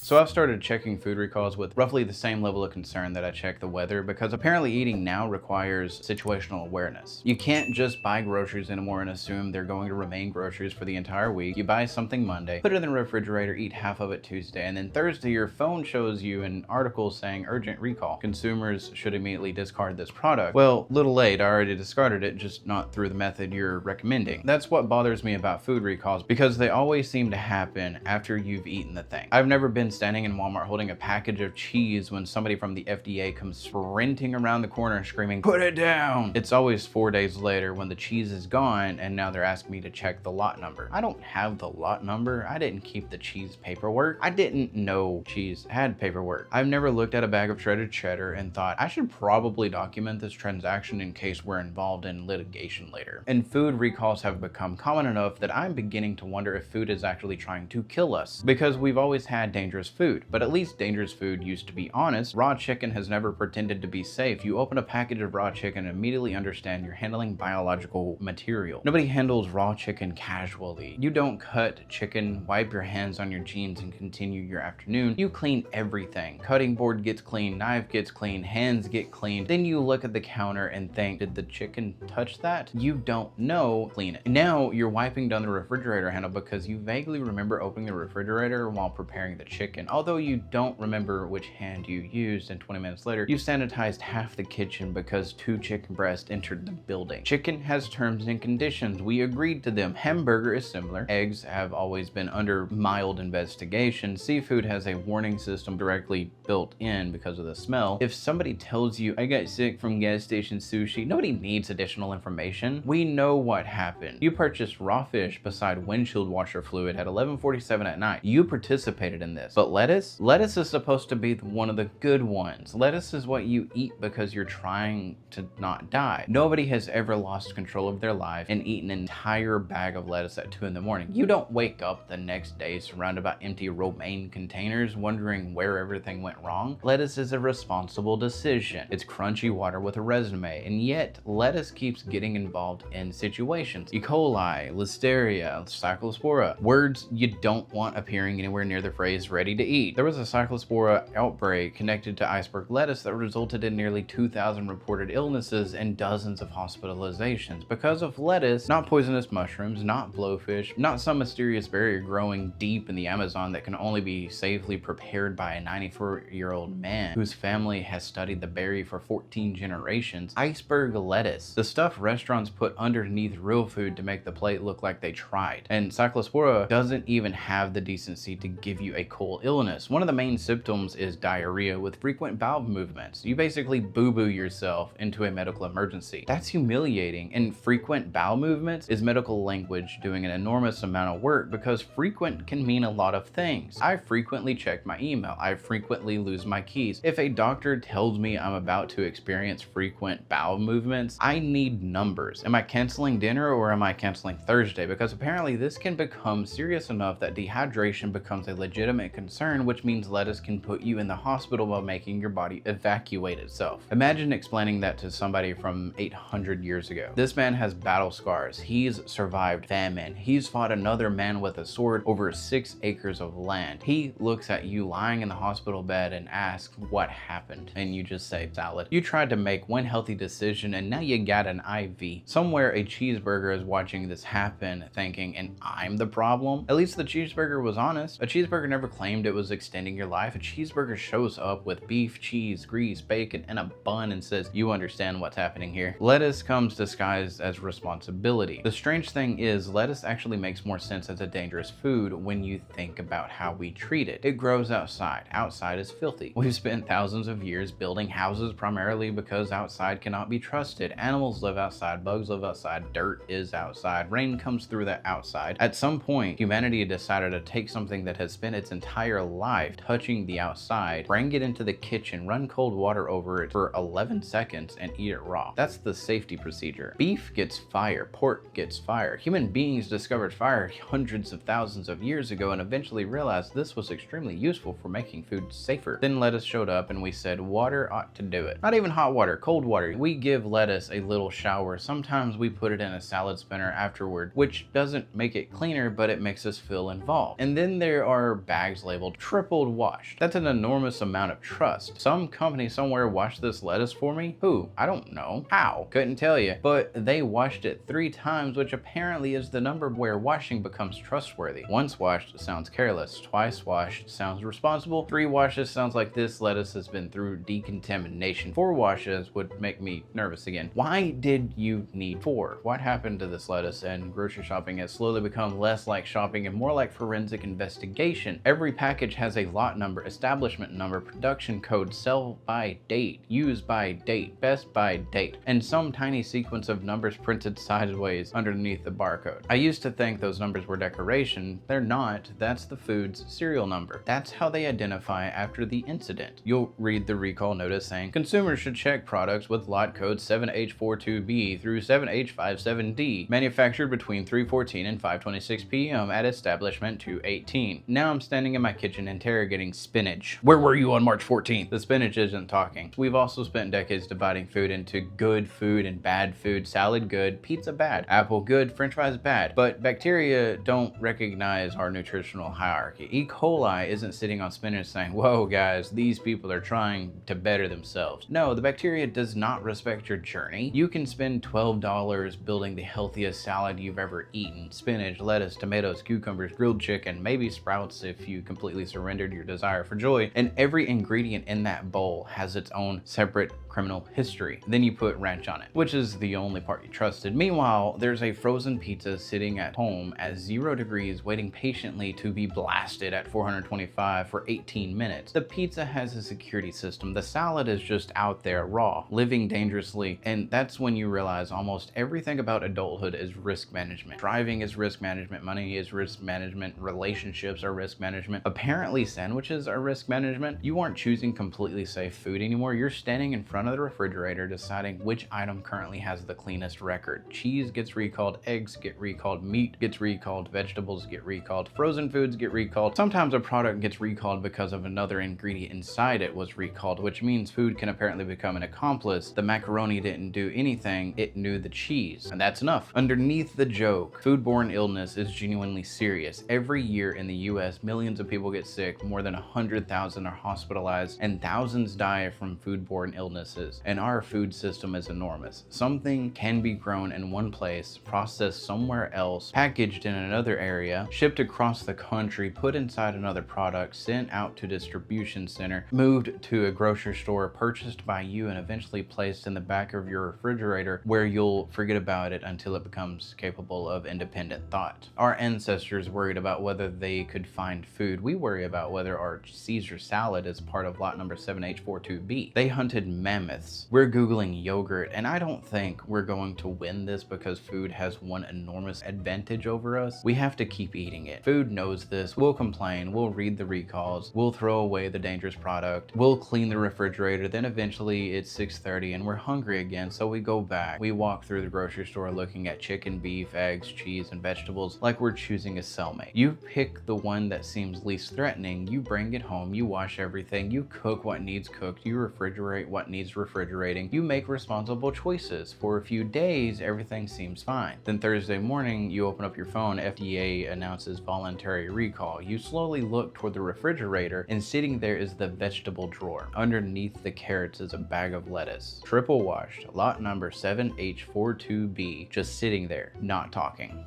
So I've started checking food recalls with roughly the same level of concern that I check the weather, because apparently eating now requires situational awareness. You can't just buy groceries anymore and assume they're going to remain groceries for the entire week. You buy something Monday, put it in the refrigerator, eat half of it Tuesday, and then Thursday your phone shows you an article saying urgent recall. Consumers should immediately discard this product. Well, little late, I already discarded it, just not through the method you're recommending. That's what bothers me about food recalls, because they always seem to happen after you've eaten the thing. I've never been standing in Walmart holding a package of cheese when somebody from the FDA comes sprinting around the corner screaming, "Put it down!" It's always 4 days later when the cheese is gone and now they're asking me to check the lot number. I don't have the lot number. I didn't keep the cheese paperwork. I didn't know cheese had paperwork. I've never looked at a bag of shredded cheddar and thought, I should probably document this transaction in case we're involved in litigation later. And food recalls have become common enough that I'm beginning to wonder if food is actually trying to kill us. Because we've always had dangerous food, but at least dangerous food used to be honest. Raw chicken has never pretended to be safe. You open a package of raw chicken and immediately understand you're handling biological material. Nobody handles raw chicken casually. You don't cut chicken, wipe your hands on your jeans, and continue your afternoon. You clean everything. Cutting board gets clean, knife gets clean, hands get cleaned. Then you look at the counter and think, did the chicken touch that? You don't know. Clean it. Now you're wiping down the refrigerator handle because you vaguely remember opening the refrigerator while preparing the chicken, although you don't remember which hand you used, and 20 minutes later, you sanitized half the kitchen because 2 chicken breasts entered the building. Chicken has terms and conditions. We agreed to them. Hamburger is similar. Eggs have always been under mild investigation. Seafood has a warning system directly built in because of the smell. If somebody tells you, I got sick from gas station sushi, nobody needs additional information. We know what happened. You purchased raw fish beside windshield washer fluid at 11:47 at night. You participated in this. But lettuce? Lettuce is supposed to be one of the good ones. Lettuce is what you eat because you're trying to not die. Nobody has ever lost control of their life and eaten an entire bag of lettuce at 2 in the morning. You don't wake up the next day surrounded by empty romaine containers wondering where everything went wrong. Lettuce is a responsible decision. It's crunchy water with a resume, and yet lettuce keeps getting involved in situations. E. coli, listeria, cyclospora, words you don't want appearing anywhere near the phrase ready to eat. There was a cyclospora outbreak connected to iceberg lettuce that resulted in nearly 2,000 reported illnesses and dozens of hospitalizations because of lettuce, not poisonous mushrooms, not blowfish, not some mysterious berry growing deep in the Amazon that can only be safely prepared by a 94-year-old man whose family has studied the berry for 14 generations. Iceberg lettuce, the stuff restaurants put underneath real food to make the plate look like they tried. And cyclospora doesn't even have the decency to give you a cold illness. One of the main symptoms is diarrhea with frequent bowel movements. You basically boo-boo yourself into a medical emergency. That's humiliating, and frequent bowel movements is medical language doing an enormous amount of work, because frequent can mean a lot of things. I frequently check my email. I frequently lose my keys. If a doctor tells me I'm about to experience frequent bowel movements, I need numbers. Am I canceling dinner or am I canceling Thursday? Because apparently this can become serious enough that dehydration becomes a legitimate concern, which means lettuce can put you in the hospital while making your body evacuate itself. Imagine explaining that to somebody from 800 years ago. This man has battle scars. He's survived famine. He's fought another man with a sword over 6 acres of land. He looks at you lying in the hospital bed and asks what happened, and you just say salad. You tried to make one healthy decision and now you got an IV. Somewhere a cheeseburger is watching this happen thinking, and I'm the problem? At least the cheeseburger was honest. A cheeseburger never claimed it was extending your life. A cheeseburger shows up with beef, cheese, grease, bacon, and a bun and says, you understand what's happening here. Lettuce comes disguised as responsibility. The strange thing is, lettuce actually makes more sense as a dangerous food when you think about how we treat it. It grows outside. Outside is filthy. We've spent thousands of years building houses primarily because outside cannot be trusted. Animals live outside, bugs live outside, dirt is outside, rain comes through the outside. At some point, humanity decided to take something that has spent its entire life touching the outside, bring it into the kitchen, run cold water over it for 11 seconds, and eat it raw. That's the safety procedure. Beef gets fire, pork gets fire. Human beings discovered fire hundreds of thousands of years ago and eventually realized this was extremely useful for making food safer. Then lettuce showed up and we said water ought to do it. Not even hot water, cold water. We give lettuce a little shower. Sometimes we put it in a salad spinner afterward, which doesn't make it cleaner, but it makes us feel involved. And then there are bags labeled tripled washed. That's an enormous amount of trust. Some company somewhere washed this lettuce for me. Who? I don't know. How? Couldn't tell you. But they washed it 3 times, which apparently is the number where washing becomes trustworthy. Once washed sounds careless. Twice washed sounds responsible. 3 washes sounds like this lettuce has been through decontamination. 4 washes would make me nervous again. Why did you need 4? What happened to this lettuce? And grocery shopping has slowly become less like shopping and more like forensic investigation. Every package has a lot number, establishment number, production code, sell by date, use by date, best by date, and some tiny sequence of numbers printed sideways underneath the barcode. I used to think those numbers were decoration. They're not. That's the food's serial number. That's how they identify after the incident. You'll read the recall notice saying, consumers should check products with lot code 7H42B through 7H57D, manufactured between 3:14 and 5:26 p.m. at establishment 218. Now I'm standing in my kitchen interrogating spinach. Where were you on March 14th? The spinach isn't talking. We've also spent decades dividing food into good food and bad food. Salad good, pizza bad, apple good, french fries bad. But bacteria don't recognize our nutritional hierarchy. E. coli isn't sitting on spinach saying, whoa guys, these people are trying to better themselves. No, the bacteria does not respect your journey. You can spend $12 building the healthiest salad you've ever eaten. Spinach, lettuce, tomatoes, cucumbers, grilled chicken, maybe sprouts if you completely surrendered your desire for joy. And every ingredient in that bowl has its own separate criminal history. Then you put ranch on it, which is the only part you trusted. Meanwhile, there's a frozen pizza sitting at home at 0 degrees waiting patiently to be blasted at 425 for 18 minutes. The pizza has a security system. The salad is just out there raw, living dangerously. And that's when you realize almost everything about adulthood is risk management. Driving is risk management, money is risk management, relationships are risk management. Apparently sandwiches are risk management. You aren't choosing completely safe food anymore. You're standing in front of the refrigerator deciding which item currently has the cleanest record. Cheese gets recalled, eggs get recalled, meat gets recalled, vegetables get recalled, frozen foods get recalled. Sometimes a product gets recalled because of another ingredient inside it was recalled, which means food can apparently become an accomplice. The macaroni didn't do anything, it knew the cheese, and that's enough. Underneath the joke, foodborne illness is genuinely serious. Every year in the US, millions of people get sick, more than 100,000 are hospitalized, and thousands die from foodborne illnesses. And our food system is enormous. Something can be grown in one place, processed somewhere else, packaged in another area, shipped across the country, put inside another product, sent out to distribution center, moved to a grocery store, purchased by you, and eventually placed in the back of your refrigerator where you'll forget about it until it becomes capable of independent thought. Our ancestors worried about whether they could find food. We worry about whether our Caesar salad is part of lot number 7H42B. They hunted mammoths. We're Googling yogurt, and I don't think we're going to win this because food has one enormous advantage over us. We have to keep eating it. Food knows this. We'll complain. We'll read the recalls. We'll throw away the dangerous product. We'll clean the refrigerator. Then eventually it's 6:30 and we're hungry again, so we go back. We walk through the grocery store looking at chicken, beef, eggs, cheese, and vegetables like we're choosing a cellmate. You pick the one that seems least threatening. You bring it home. You wash everything. You cook what needs cooked. You refrigerate what needs refrigerating. You make responsible choices. For a few days, everything seems fine. Then Thursday morning, you open up your phone, FDA announces voluntary recall. You slowly look toward the refrigerator, and sitting there is the vegetable drawer. Underneath the carrots is a bag of lettuce. Triple washed, lot number 7H42B, just sitting there, not talking.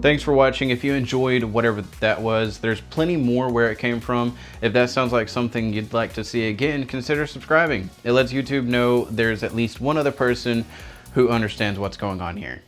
Thanks for watching. If you enjoyed whatever that was, there's plenty more where it came from. If that sounds like something you'd like to see again, consider subscribing. It lets YouTube know there's at least one other person who understands what's going on here.